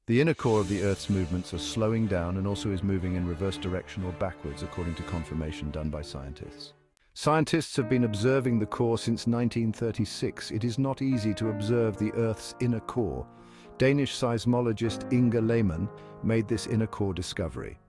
The inner core of the Earth's movements are slowing down and also is moving in reverse direction or backwards, according to confirmation done by scientists. Scientists have been observing the core since 1936. It is not easy to observe the Earth's inner core. Danish seismologist Inge Lehmann made this inner core discovery.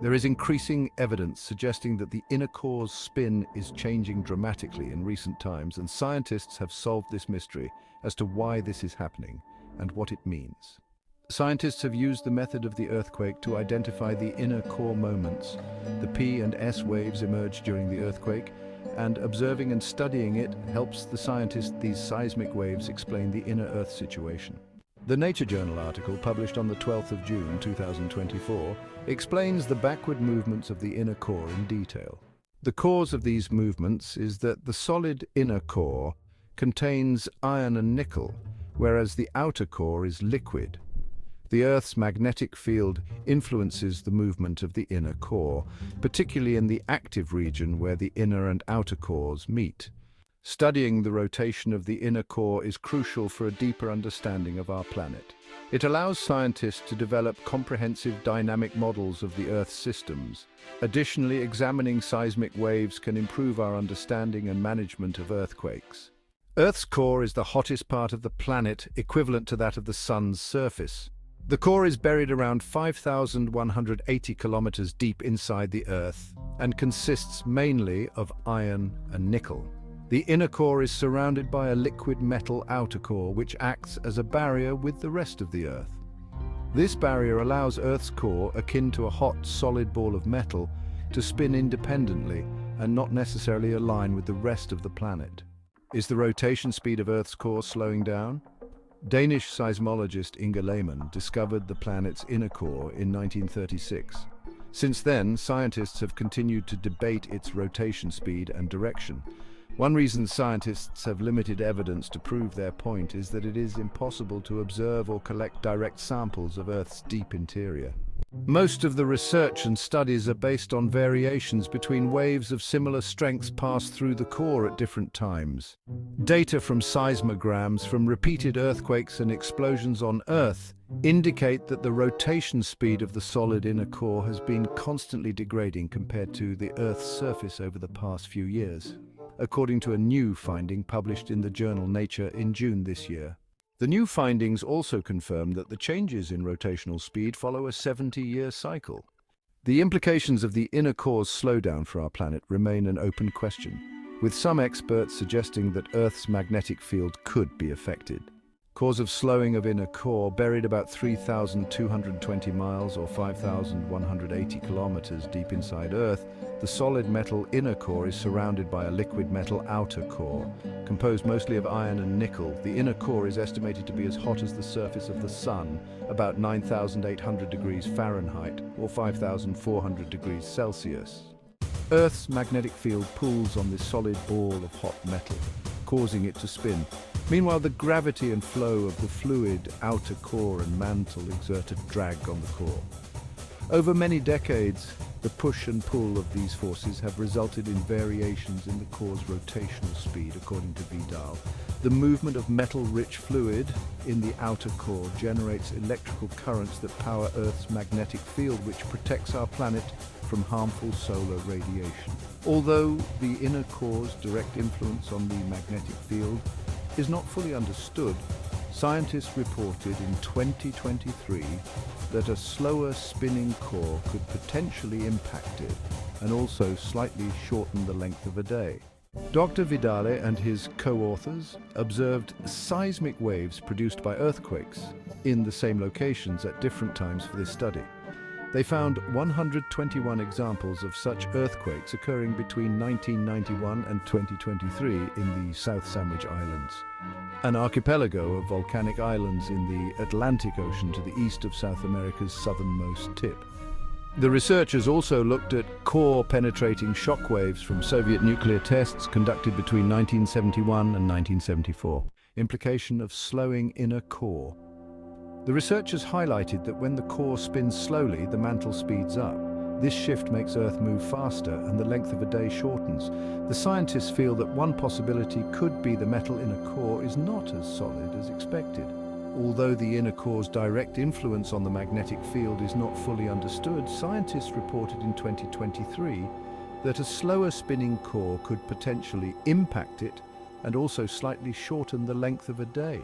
There is increasing evidence suggesting that the inner core's spin is changing dramatically in recent times, and scientists have solved this mystery as to why this is happening and what it means. Scientists have used the method of the earthquake to identify the inner core moments. The P and S waves emerge during the earthquake, and observing and studying it helps the scientists. These seismic waves explain the inner Earth situation. The Nature Journal article, published on the 12th of June 2024, explains the backward movements of the inner core in detail. The cause of these movements is that the solid inner core contains iron and nickel, whereas the outer core is liquid. The Earth's magnetic field influences the movement of the inner core, particularly in the active region where the inner and outer cores meet. Studying the rotation of the inner core is crucial for a deeper understanding of our planet. It allows scientists to develop comprehensive dynamic models of the Earth's systems. Additionally, examining seismic waves can improve our understanding and management of earthquakes. Earth's core is the hottest part of the planet, equivalent to that of the Sun's surface. The core is buried around 5,180 kilometers deep inside the Earth and consists mainly of iron and nickel. The inner core is surrounded by a liquid metal outer core which acts as a barrier with the rest of the Earth. This barrier allows Earth's core, akin to a hot, solid ball of metal, to spin independently and not necessarily align with the rest of the planet. Is the rotation speed of Earth's core slowing down? Danish seismologist Inge Lehmann discovered the planet's inner core in 1936. Since then, scientists have continued to debate its rotation speed and direction. One reason scientists have limited evidence to prove their point is that it is impossible to observe or collect direct samples of Earth's deep interior. Most of the research and studies are based on variations between waves of similar strengths passed through the core at different times. Data from seismograms from repeated earthquakes and explosions on Earth indicate that the rotation speed of the solid inner core has been constantly degrading compared to the Earth's surface over the past few years, according to a new finding published in the journal Nature in June this year. The new findings also confirm that the changes in rotational speed follow a 70-year cycle. The implications of the inner core's slowdown for our planet remain an open question, with some experts suggesting that Earth's magnetic field could be affected. Cause of slowing of inner core: buried about 3,220 miles or 5,180 kilometers deep inside Earth, the solid metal inner core is surrounded by a liquid metal outer core, composed mostly of iron and nickel. The inner core is estimated to be as hot as the surface of the Sun, about 9,800 degrees Fahrenheit or 5,400 degrees Celsius. Earth's magnetic field pulls on this solid ball of hot metal, causing it to spin. Meanwhile, the gravity and flow of the fluid outer core and mantle exert a drag on the core. Over many decades, the push and pull of these forces have resulted in variations in the core's rotational speed, according to Vidal. The movement of metal-rich fluid in the outer core generates electrical currents that power Earth's magnetic field, which protects our planet from harmful solar radiation. Although the inner core's direct influence on the magnetic field is not fully understood, scientists reported in 2023 that a slower spinning core could potentially impact it and also slightly shorten the length of a day. Dr. Vidale and his co-authors observed seismic waves produced by earthquakes in the same locations at different times for this study. They found 121 examples of such earthquakes occurring between 1991 and 2023 in the South Sandwich Islands, an archipelago of volcanic islands in the Atlantic Ocean to the east of South America's southernmost tip. The researchers also looked at core-penetrating shock waves from Soviet nuclear tests conducted between 1971 and 1974. Implication of slowing inner core. The researchers highlighted that when the core spins slowly, the mantle speeds up. This shift makes Earth move faster and the length of a day shortens. The scientists feel that one possibility could be the metal inner core is not as solid as expected. Although the inner core's direct influence on the magnetic field is not fully understood, scientists reported in 2023 that a slower spinning core could potentially impact it and also slightly shorten the length of a day.